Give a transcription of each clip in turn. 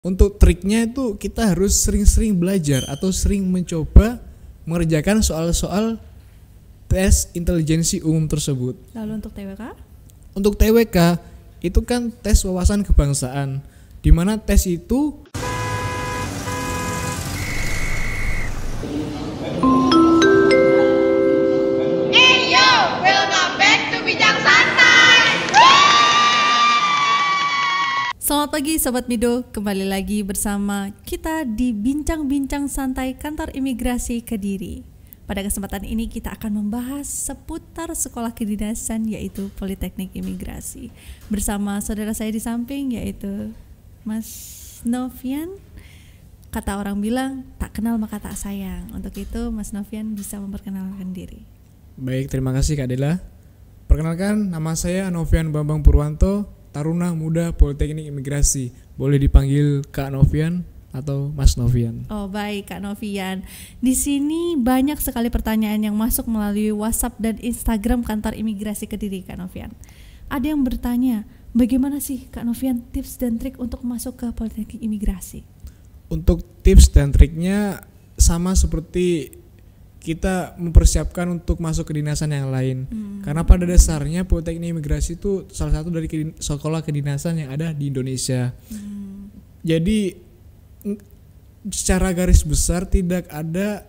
Untuk triknya itu kita harus sering-sering belajar atau sering mencoba mengerjakan soal-soal tes intelijensi umum tersebut. Lalu untuk TWK? Untuk TWK itu kan tes wawasan kebangsaan, di mana tes itu Selamat pagi Sobat Mido, kembali lagi bersama kita di Bincang-Bincang Santai Kantor Imigrasi Kediri. Pada kesempatan ini kita akan membahas seputar sekolah kedinasan yaitu Politeknik Imigrasi. Bersama saudara saya di samping yaitu Mas Novian. Kata orang bilang, tak kenal maka tak sayang. Untuk itu Mas Novian bisa memperkenalkan diri. Baik, terima kasih Kak Dela. Perkenalkan, nama saya Novian Bambang Purwanto, Taruna Muda Politeknik Imigrasi. Boleh dipanggil Kak Novian atau Mas Novian. Oh baik Kak Novian. Di sini banyak sekali pertanyaan yang masuk melalui WhatsApp dan Instagram Kantor Imigrasi Kediri Kak Novian. Ada yang bertanya, bagaimana sih Kak Novian tips dan trik untuk masuk ke Politeknik Imigrasi? Untuk tips dan triknya sama seperti kita mempersiapkan untuk masuk kedinasan yang lain. Karena pada dasarnya Politeknik Imigrasi itu salah satu dari sekolah kedinasan yang ada di Indonesia. Jadi secara garis besar tidak ada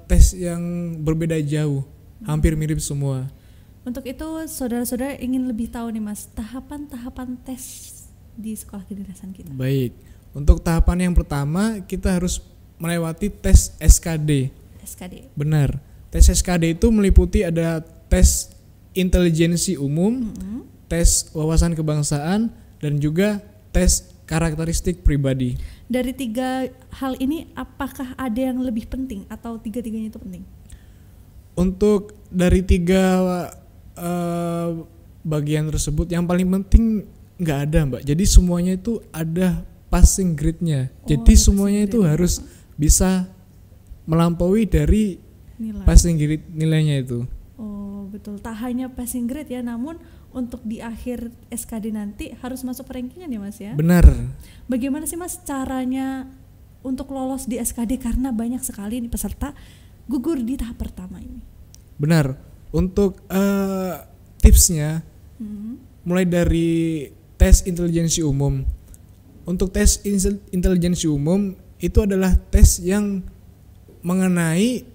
tes yang berbeda jauh, hampir mirip semua. Untuk itu saudara-saudara ingin lebih tahu nih Mas, tahapan-tahapan tes di sekolah kedinasan kita. Baik, untuk tahapan yang pertama kita harus melewati tes SKD. SKD. Benar. Tes SKD itu meliputi ada tes intelijensi umum, tes wawasan kebangsaan, dan juga tes karakteristik pribadi. Dari tiga hal ini apakah ada yang lebih penting atau tiga-tiganya itu penting? Untuk dari tiga bagian tersebut yang paling penting nggak ada Mbak. Jadi semuanya itu ada passing grade-nya. Jadi semuanya itu harus bisa melampaui dari passing grade nilainya itu. Oh betul, tak hanya passing grade ya, namun untuk di akhir SKD nanti harus masuk rankingan ya Mas ya? Benar. Bagaimana sih Mas caranya untuk lolos di SKD karena banyak sekali nih peserta gugur di tahap pertama ini? Benar. Untuk tipsnya mulai dari tes intelijensi umum. Untuk tes intelijensi umum itu adalah tes yang mengenai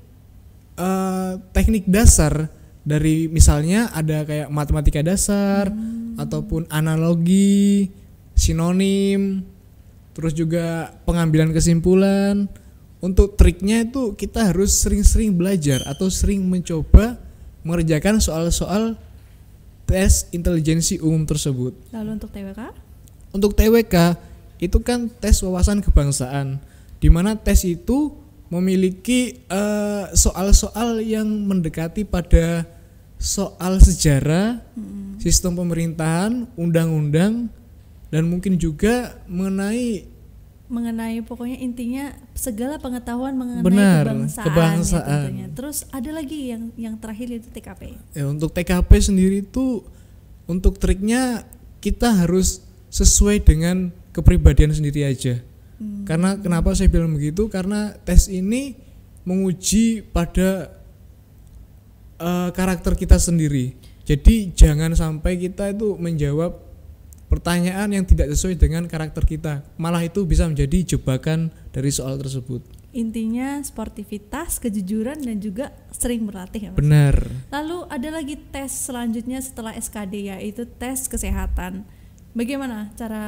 teknik dasar dari misalnya ada kayak matematika dasar ataupun analogi, sinonim, terus juga pengambilan kesimpulan. Untuk triknya itu kita harus sering-sering belajar atau sering mencoba mengerjakan soal-soal tes intelijensi umum tersebut. Lalu untuk TWK? Untuk TWK itu kan tes wawasan kebangsaan, di mana tes itu memiliki soal-soal yang mendekati pada soal sejarah, sistem pemerintahan, undang-undang, dan mungkin juga mengenai pokoknya intinya segala pengetahuan mengenai kebangsaan. Ya, terus ada lagi yang terakhir itu TKP. Ya, untuk TKP sendiri itu untuk triknya kita harus sesuai dengan kepribadian sendiri aja. Karena kenapa saya bilang begitu? Karena tes ini menguji pada karakter kita sendiri. Jadi jangan sampai kita itu menjawab pertanyaan yang tidak sesuai dengan karakter kita. Malah itu bisa menjadi jebakan dari soal tersebut. Intinya sportivitas, kejujuran, dan juga sering berlatih ya Mas? Benar. Lalu ada lagi tes selanjutnya setelah SKD yaitu tes kesehatan. Bagaimana cara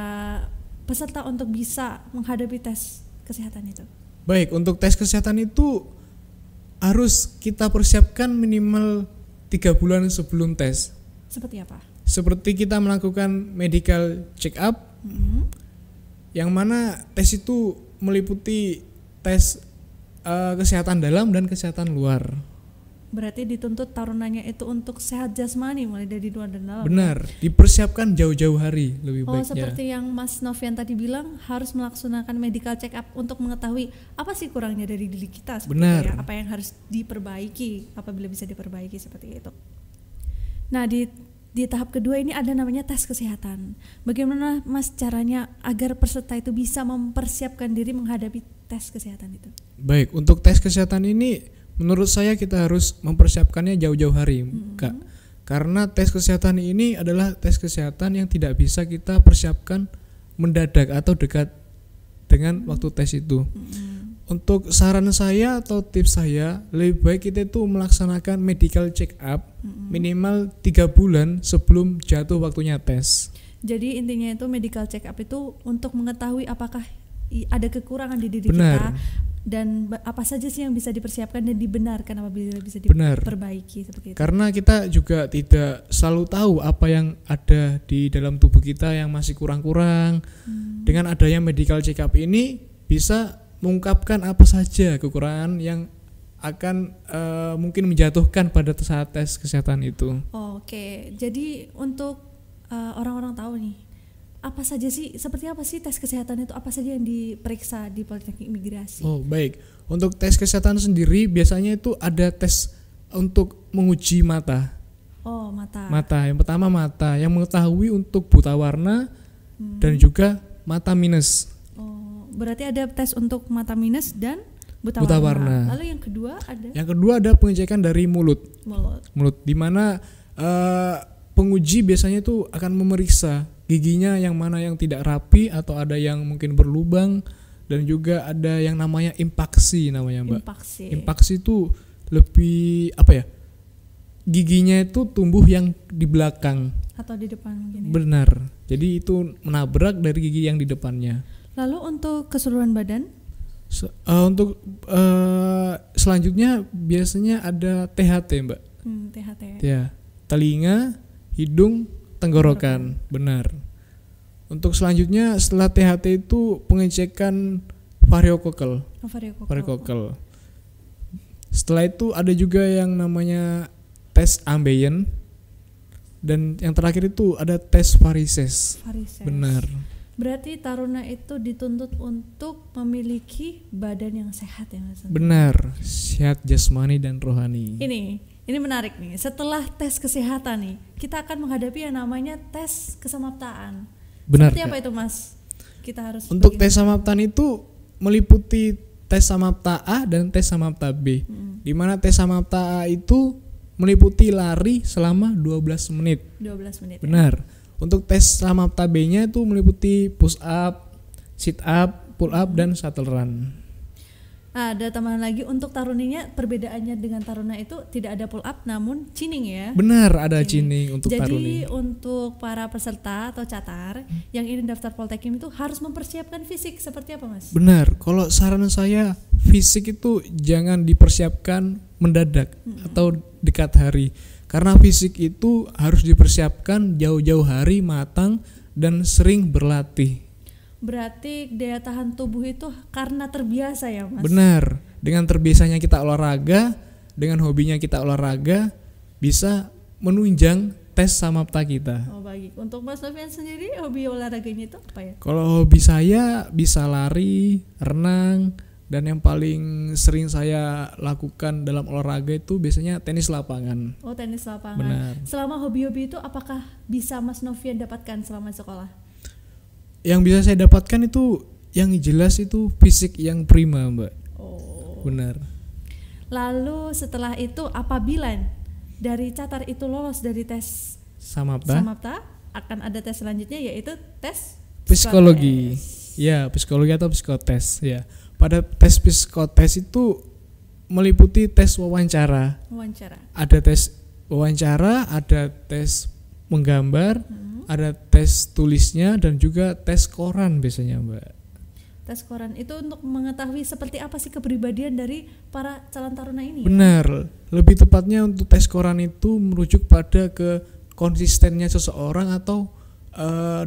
peserta untuk bisa menghadapi tes kesehatan itu? Baik, untuk tes kesehatan itu harus kita persiapkan minimal 3 bulan sebelum tes. Seperti apa? Seperti kita melakukan medical check up, yang mana tes itu meliputi tes kesehatan dalam dan kesehatan luar. Berarti dituntut tarunanya itu untuk sehat jasmani mulai dari luar dan dalam. Benar, dipersiapkan jauh-jauh hari lebih baiknya. Seperti yang Mas Novian tadi bilang, harus melaksanakan medical check up untuk mengetahui apa sih kurangnya dari diri kita. Benar. Ya, apa yang harus diperbaiki, apabila bisa diperbaiki seperti itu. Nah di di tahap kedua ini ada namanya tes kesehatan. Bagaimana Mas caranya agar peserta itu bisa mempersiapkan diri menghadapi tes kesehatan itu? Baik, untuk tes kesehatan ini menurut saya kita harus mempersiapkannya jauh-jauh hari, Kak. Karena tes kesehatan ini adalah tes kesehatan yang tidak bisa kita persiapkan mendadak atau dekat dengan waktu tes itu. Untuk saran saya atau tips saya, lebih baik kita itu melaksanakan medical check up minimal 3 bulan sebelum jatuh waktunya tes. Jadi intinya itu medical check up itu untuk mengetahui apakah ada kekurangan di diri Benar. kita dan apa saja sih yang bisa dipersiapkan dan dibenarkan apabila bisa Benar. diperbaiki seperti itu. Karena kita juga tidak selalu tahu apa yang ada di dalam tubuh kita yang masih kurang-kurang. Dengan adanya medical check up ini bisa mengungkapkan apa saja kekurangan yang akan mungkin menjatuhkan pada saat tes kesehatan itu. Oke, jadi untuk orang-orang tahu nih, apa saja sih, seperti apa sih tes kesehatan itu, apa saja yang diperiksa di Politeknik Imigrasi? Oh baik, untuk tes kesehatan sendiri biasanya itu ada tes untuk menguji mata. Oh, mata. Mata, yang pertama mata, yang mengetahui untuk buta warna dan juga mata minus. Oh, berarti ada tes untuk mata minus dan buta warna. Lalu yang kedua ada? Yang kedua ada pengecekan dari mulut. Mulut, di mana penguji biasanya itu akan memeriksa giginya yang mana yang tidak rapi atau ada yang mungkin berlubang, dan juga ada yang namanya impaksi namanya, Mbak. Impaksi itu lebih apa ya? Giginya itu tumbuh yang di belakang atau di depan mungkin ya? Benar. Jadi itu menabrak dari gigi yang di depannya. Lalu untuk keseluruhan badan? Untuk selanjutnya biasanya ada THT, Mbak. THT. Ya, telinga, hidung, tenggorokan. Benar. Untuk selanjutnya setelah THT itu pengecekan variokokel. Variokokel. Setelah itu ada juga yang namanya tes ambeien, dan yang terakhir itu ada tes varises. Benar. Berarti taruna itu dituntut untuk memiliki badan yang sehat ya Mas? Benar, sehat jasmani dan rohani. Ini menarik nih. Setelah tes kesehatan nih, kita akan menghadapi yang namanya tes kesamaptaan. Benar. Seperti apa itu Mas? Kita harus untuk tes samaptaan itu meliputi tes samapta A dan tes samapta B. Di mana tes samapta A itu meliputi lari selama 12 menit. 12 menit. Benar. Ya? Untuk tes samapta B-nya itu meliputi push up, sit up, pull up, dan shuttle run. Ada tambahan lagi untuk taruninya, perbedaannya dengan taruna itu tidak ada pull up namun chinning ya. Benar, ada chinning untuk taruni. Jadi untuk para peserta atau catar yang ingin daftar Poltekim itu harus mempersiapkan fisik seperti apa Mas? Benar, kalau saran saya fisik itu jangan dipersiapkan mendadak atau dekat hari. Karena fisik itu harus dipersiapkan jauh-jauh hari, matang, dan sering berlatih. Berarti daya tahan tubuh itu karena terbiasa ya Mas? Benar, dengan terbiasanya kita olahraga, dengan hobinya kita olahraga, bisa menunjang tes samapta kita. Oh baik, untuk Mas Novian sendiri hobi olahraganya itu apa ya? Kalau hobi saya bisa lari, renang, dan yang paling sering saya lakukan dalam olahraga itu biasanya tenis lapangan. Oh tenis lapangan. Benar. Selama hobi-hobi itu apakah bisa Mas Novian dapatkan selama sekolah? Yang bisa saya dapatkan itu yang jelas itu fisik yang prima, Mbak. Oh. Benar. Lalu setelah itu apabila dari catar itu lolos dari tes samapta akan ada tes selanjutnya yaitu tes psikologi. Ya, psikologi atau psikotes ya. Pada tes psikotes itu meliputi tes wawancara. Ada tes wawancara, ada tes menggambar, ada tes tulisnya, dan juga tes koran biasanya, Mbak. Tes koran itu untuk mengetahui seperti apa sih kepribadian dari para calon taruna ini. Benar. Lebih tepatnya untuk tes koran itu merujuk pada ke konsistennya seseorang atau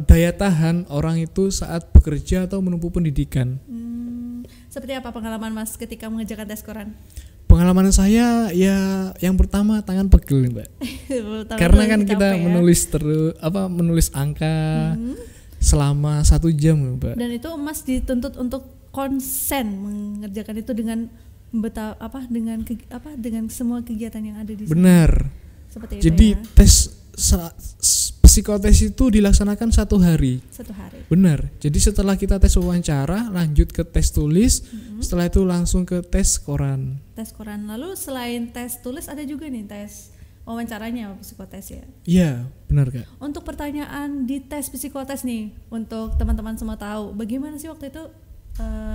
daya tahan orang itu saat bekerja atau menempuh pendidikan. Seperti apa pengalaman Mas ketika mengerjakan tes koran? Pengalaman saya ya yang pertama tangan pegel, Mbak. Karena kan kita menulis angka selama 1 jam, Mbak. Dan itu Mas dituntut untuk konsen mengerjakan itu dengan dengan semua kegiatan yang ada di sana. Benar. Seperti jadi itu ya? Tes psikotes itu dilaksanakan 1 hari. 1 hari. Benar. Jadi setelah kita tes wawancara, lanjut ke tes tulis, setelah itu langsung ke tes koran. Tes koran. Lalu selain tes tulis ada juga nih tes wawancaranya psikotes ya. Iya, benar Kak. Untuk pertanyaan di tes psikotes nih, untuk teman-teman semua tahu, bagaimana sih waktu itu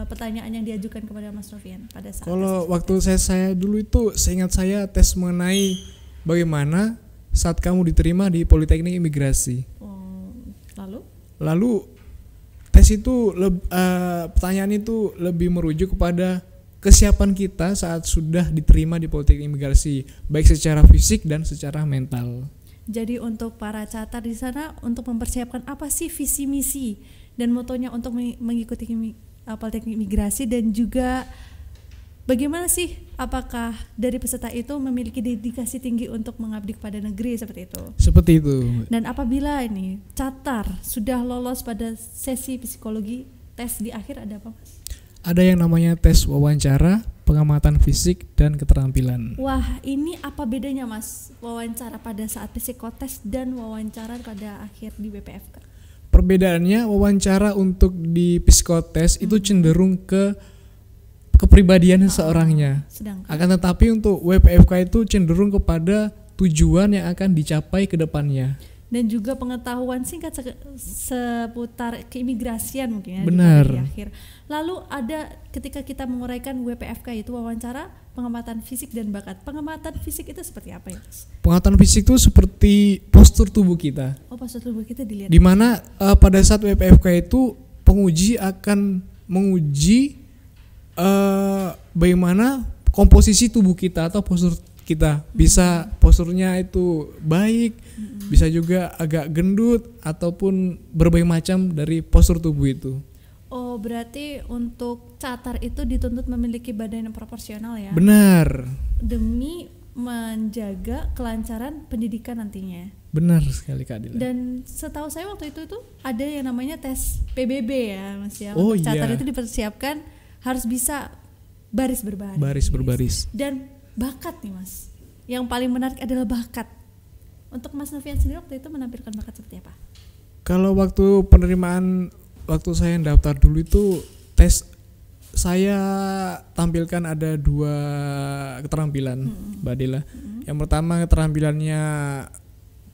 pertanyaan yang diajukan kepada Mas Novian pada saat kalau waktu saya dulu itu, seingat saya tes mengenai bagaimana saat kamu diterima di Politeknik Imigrasi. Lalu tes itu pertanyaan itu lebih merujuk kepada kesiapan kita saat sudah diterima di Politeknik Imigrasi, baik secara fisik dan secara mental. Jadi untuk para catar di sana, untuk mempersiapkan apa sih visi misi dan motonya untuk mengikuti Politeknik Imigrasi, dan juga bagaimana sih apakah dari peserta itu memiliki dedikasi tinggi untuk mengabdi kepada negeri seperti itu? Seperti itu. Dan apabila ini catar sudah lolos pada sesi psikologi, tes di akhir ada apa Mas? Ada yang namanya tes wawancara, pengamatan fisik, dan keterampilan. Wah, ini apa bedanya Mas, wawancara pada saat psikotes dan wawancara pada akhir di BPFK? Perbedaannya, wawancara untuk di psikotes itu cenderung ke kepribadian seseorangnya. Akan tetapi untuk WPFK itu cenderung kepada tujuan yang akan dicapai ke depannya. Dan juga pengetahuan singkat seputar keimigrasian mungkin ya. Benar. Di akhir. Lalu ada ketika kita menguraikan WPFK itu wawancara, pengamatan fisik dan bakat. Pengamatan fisik itu seperti apa ya Mas? Pengamatan fisik itu seperti postur tubuh kita. Oh, postur tubuh kita dilihat. Dimana pada saat WPFK itu penguji akan menguji bagaimana komposisi tubuh kita atau postur kita. Bisa posturnya itu baik, bisa juga agak gendut ataupun berbagai macam dari postur tubuh itu. Oh, berarti untuk catar itu dituntut memiliki badan yang proporsional ya? Benar. Demi menjaga kelancaran pendidikan nantinya. Benar sekali Kak Dila. Dan setahu saya waktu itu ada yang namanya tes PBB ya Mas ya. Oh, untuk catar iya. itu dipersiapkan harus bisa baris berbaris. Baris berbaris. Dan bakat nih Mas. Yang paling menarik adalah bakat. Untuk Mas Novian sendiri waktu itu menampilkan bakat seperti apa? Kalau waktu penerimaan, waktu saya daftar dulu itu tes, saya tampilkan ada 2 keterampilan Mbak Dila. Yang pertama keterampilannya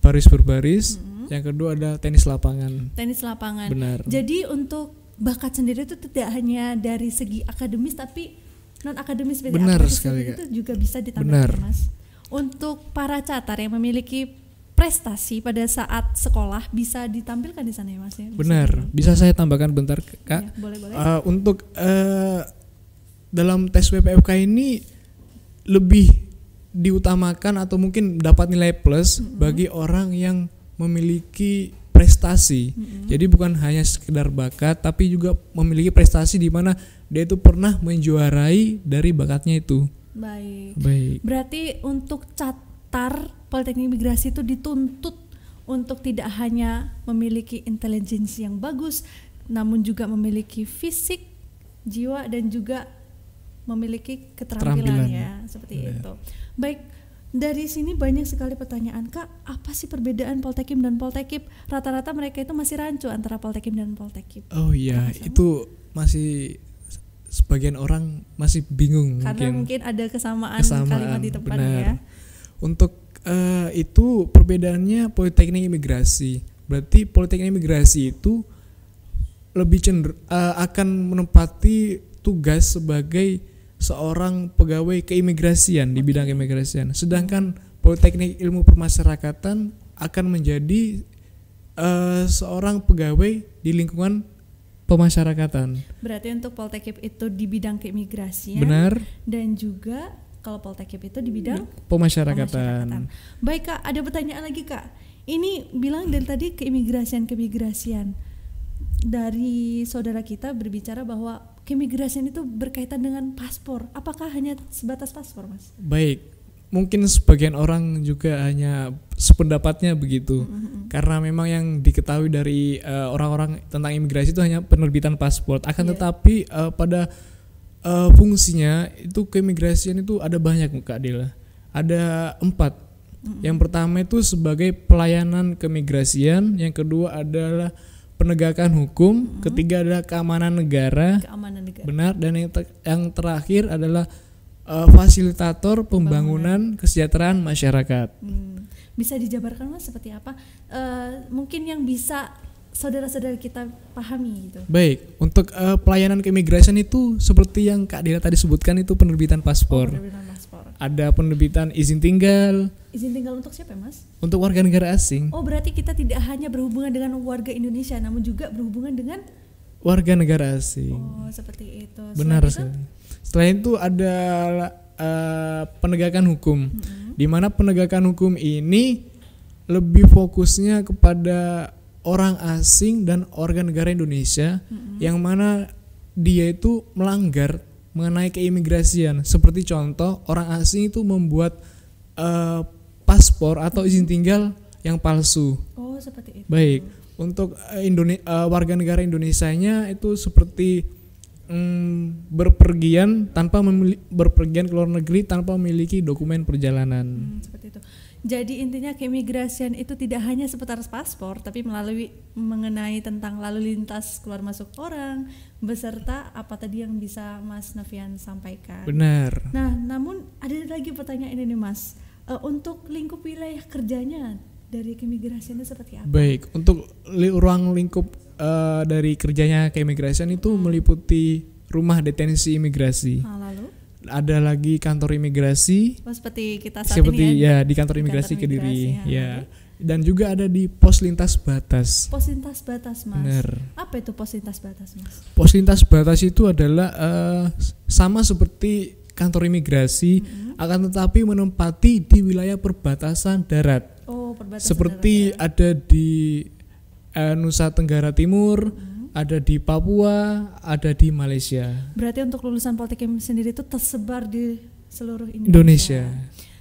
baris berbaris, yang kedua ada tenis lapangan. Tenis lapangan. Benar. Jadi untuk bakat sendiri itu tidak hanya dari segi akademis tapi non akademis seperti benar akademis sekali, itu juga bisa ditampilkan Mas. Untuk para catar yang memiliki prestasi pada saat sekolah bisa ditampilkan di sana ya Mas ya? Benar. Bisa saya tambahkan bentar Kak? Ya, boleh. Untuk dalam tes WPFK ini lebih diutamakan atau mungkin dapat nilai plus bagi orang yang memiliki prestasi. Jadi bukan hanya sekedar bakat tapi juga memiliki prestasi di mana dia itu pernah menjuarai dari bakatnya itu. Baik. Berarti untuk catar Politeknik Imigrasi itu dituntut untuk tidak hanya memiliki intelijensi yang bagus, namun juga memiliki fisik, jiwa, dan juga memiliki keterampilan ya, seperti itu. Baik, dari sini banyak sekali pertanyaan, Kak, apa sih perbedaan Poltekim dan Poltekip? Rata-rata mereka itu masih rancu antara Poltekim dan Poltekip. Oh iya, itu masih sebagian orang masih bingung karena mungkin ada kesamaan kalimat di depan ya. Untuk itu perbedaannya Politeknik Imigrasi. Berarti Politeknik Imigrasi itu lebih akan menempati tugas sebagai seorang pegawai keimigrasian di bidang keimigrasian. Sedangkan Politeknik Ilmu Permasyarakatan akan menjadi seorang pegawai di lingkungan pemasyarakatan. Berarti untuk Poltekip itu di bidang keimigrasian. Benar. Dan juga kalau Poltekip itu di bidang pemasyarakatan. Baik Kak, ada pertanyaan lagi Kak. Ini bilang dari tadi keimigrasian. Dari saudara kita berbicara bahwa keimigrasian itu berkaitan dengan paspor. Apakah hanya sebatas paspor, Mas? Baik, mungkin sebagian orang juga hanya sependapatnya begitu. Karena memang yang diketahui dari orang-orang tentang imigrasi itu hanya penerbitan paspor. Akan tetapi pada fungsinya itu keimigrasian itu ada banyak Kak Dila. Ada 4. Yang pertama itu sebagai pelayanan keimigrasian, yang kedua adalah penegakan hukum, ketiga adalah keamanan negara. Benar, dan yang terakhir adalah fasilitator pembangunan kesejahteraan masyarakat. Bisa dijabarkan Mas seperti apa? Mungkin yang bisa saudara-saudara kita pahami gitu. Baik, untuk pelayanan keimigrasian itu seperti yang Kak Dila tadi sebutkan, itu penerbitan paspor. Ada penerbitan izin tinggal. Izin tinggal untuk siapa Mas? Untuk warga negara asing. Oh, berarti kita tidak hanya berhubungan dengan warga Indonesia, namun juga berhubungan dengan warga negara asing. Oh, seperti itu. Benar sekali. Selain itu ada penegakan hukum, di mana penegakan hukum ini lebih fokusnya kepada orang asing dan warga negara Indonesia, yang mana dia itu melanggar mengenai keimigrasian. Seperti contoh, orang asing itu membuat paspor atau izin tinggal yang palsu. Oh, seperti itu. Baik, untuk warga negara Indonesianya itu seperti berpergian ke luar negeri tanpa memiliki dokumen perjalanan. Seperti itu. Jadi intinya keimigrasian itu tidak hanya seputar paspor, tapi mengenai tentang lalu lintas keluar masuk orang, beserta apa tadi yang bisa Mas Novian sampaikan. Benar. Nah, namun ada lagi pertanyaan ini Mas, untuk lingkup wilayah kerjanya dari keimigrasian itu seperti apa? Baik, untuk ruang lingkup dari kerjanya keimigrasian itu meliputi rumah detensi imigrasi. Lalu? Ada lagi kantor imigrasi. Seperti kita saat ini ya di kantor imigrasi Kediri ya. Dan juga ada di pos lintas batas. Pos lintas batas Mas. Benar. Apa itu pos lintas batas Mas? Pos lintas batas itu adalah sama seperti kantor imigrasi, akan tetapi menempati di wilayah perbatasan darat. Oh, perbatasan seperti darat, ya. Ada di Nusa Tenggara Timur, ada di Papua, ada di Malaysia. Berarti untuk lulusan Poltekkes sendiri itu tersebar di seluruh Indonesia.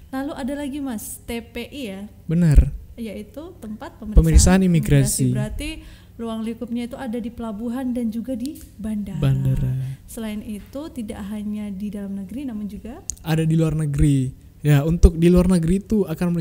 Lalu ada lagi Mas, TPI ya? Benar. Yaitu tempat pemeriksaan imigrasi. Berarti ruang lingkupnya itu ada di pelabuhan dan juga di bandara. Selain itu tidak hanya di dalam negeri namun juga ada di luar negeri. Ya, untuk di luar negeri itu akan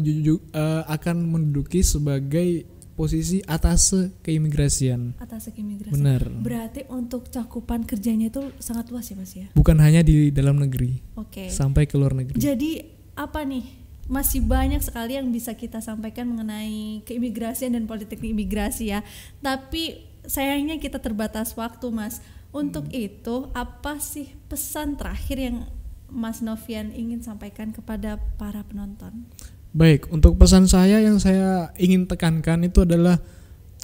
menduduki sebagai posisi atase keimigrasian. Atase keimigrasian. Benar. Berarti untuk cakupan kerjanya itu sangat luas ya Mas ya? Bukan hanya di dalam negeri. Oke. Sampai ke luar negeri. Jadi apa nih? Masih banyak sekali yang bisa kita sampaikan mengenai keimigrasian dan politik imigrasi ya. Tapi sayangnya kita terbatas waktu Mas. Untuk itu apa sih pesan terakhir yang Mas Novian ingin sampaikan kepada para penonton? Baik, untuk pesan saya yang saya ingin tekankan itu adalah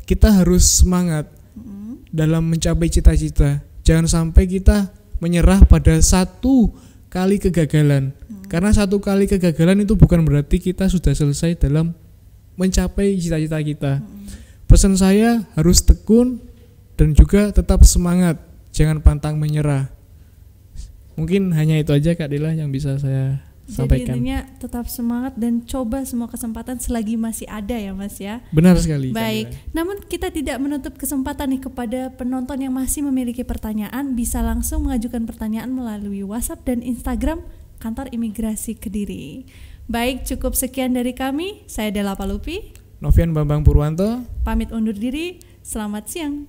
kita harus semangat dalam mencapai cita-cita. Jangan sampai kita menyerah pada satu kali kegagalan. Karena satu kali kegagalan itu bukan berarti kita sudah selesai dalam mencapai cita-cita kita. Pesan saya harus tekun dan juga tetap semangat. Jangan pantang menyerah. Mungkin hanya itu aja Kak Dila yang bisa saya sampaikan. Jadi intinya tetap semangat dan coba semua kesempatan selagi masih ada ya Mas ya. Benar sekali. Baik, namun kita tidak menutup kesempatan nih kepada penonton yang masih memiliki pertanyaan, bisa langsung mengajukan pertanyaan melalui WhatsApp dan Instagram Kantor Imigrasi Kediri. Baik, cukup sekian dari kami. Saya Dela Palupi, Novian Bambang Purwanto, pamit undur diri. Selamat siang.